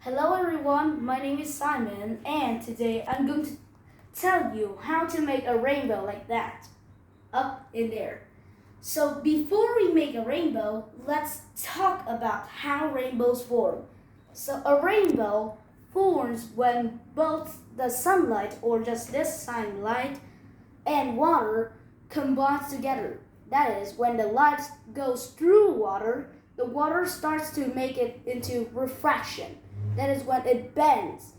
Hello everyone, my name is Simon and today I'm going to tell you how to make a rainbow like that up in there. So before we make a rainbow, let's talk about how rainbows form. So a rainbow forms when both the sunlight or just this sunlight and water combines together. That is, when the light goes through water, the water starts to make it into refraction. That is when it bends.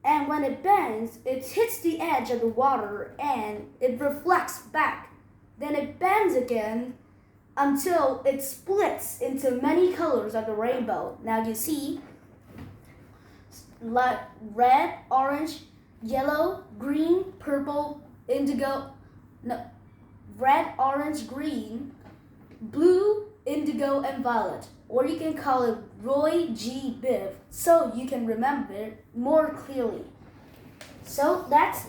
And when it bends, it hits the edge of the water and it reflects back. Then it bends again until it splits into many colors of the rainbow. Now you see like red, orange, yellow, green, purple, indigo, no, red, orange, green, blue, indigo, and violet. Or you can call it Roy G. Biv, so you can remember it more clearly. So that's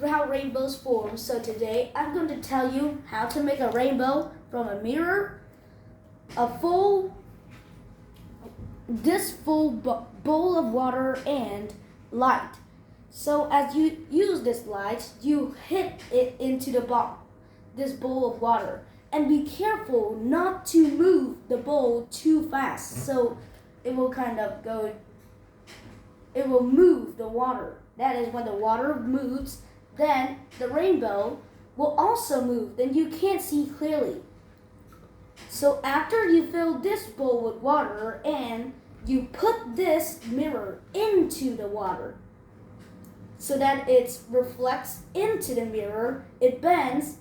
how rainbows form. So today I'm going to tell you how to make a rainbow from a mirror, this full bowl of water and light. So as you use this light, you hit it into this bowl of water. And be careful not to move the bowl too fast, so it will move the water. That is, when the water moves, then the rainbow will also move, then you can't see clearly. So after you fill this bowl with water and you put this mirror into the water so that it reflects into the mirror, it bends,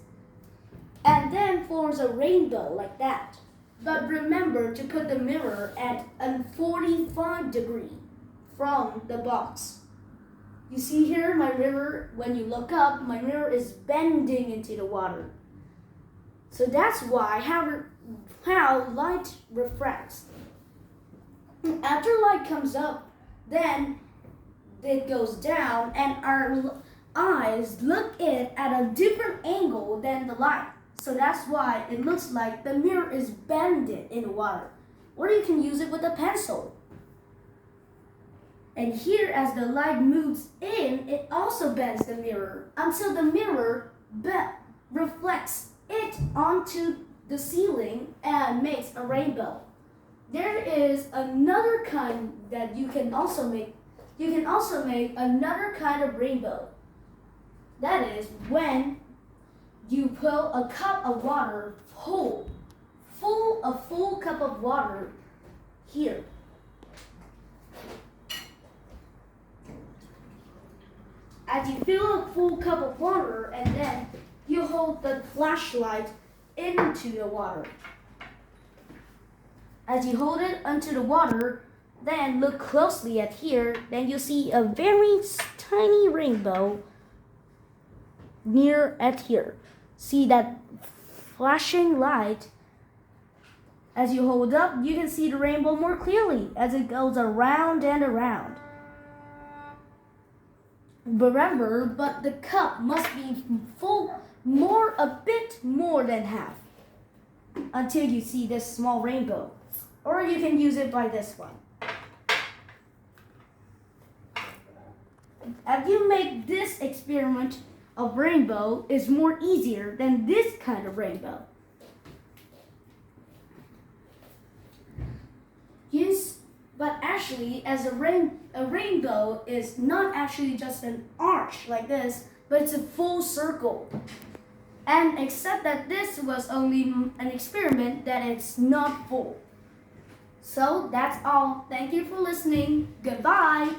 and then forms a rainbow like that. But remember to put the mirror at a 45 degree from the box. You see here my mirror, when you look up, my mirror is bending into the water. So that's why how light refracts. After light comes up, then it goes down and our eyes look in at a different angle than the light. So that's why it looks like the mirror is bended in water. Or you can use it with a pencil. And here, as the light moves in, it also bends the mirror until the mirror reflects it onto the ceiling and makes a rainbow. There is another kind that you can also make. You can also make another kind of rainbow. That is when you put a cup of water a full cup of water here. As you fill a full cup of water, and then you hold the flashlight into the water. As you hold it into the water, then look closely at here, then you see a very tiny rainbow near at here. See that flashing light? As you hold up, you can see the rainbow more clearly as it goes around and around. Remember, but the cup must be full, a bit more than half, until you see this small rainbow. Or you can use it by this one. If you make this experiment of rainbow is more easier than this kind of rainbow. Yes, but actually, as a rainbow is not actually just an arch like this, but it's a full circle. And except that this was only an experiment, that it's not full. So that's all. Thank you for listening. Goodbye.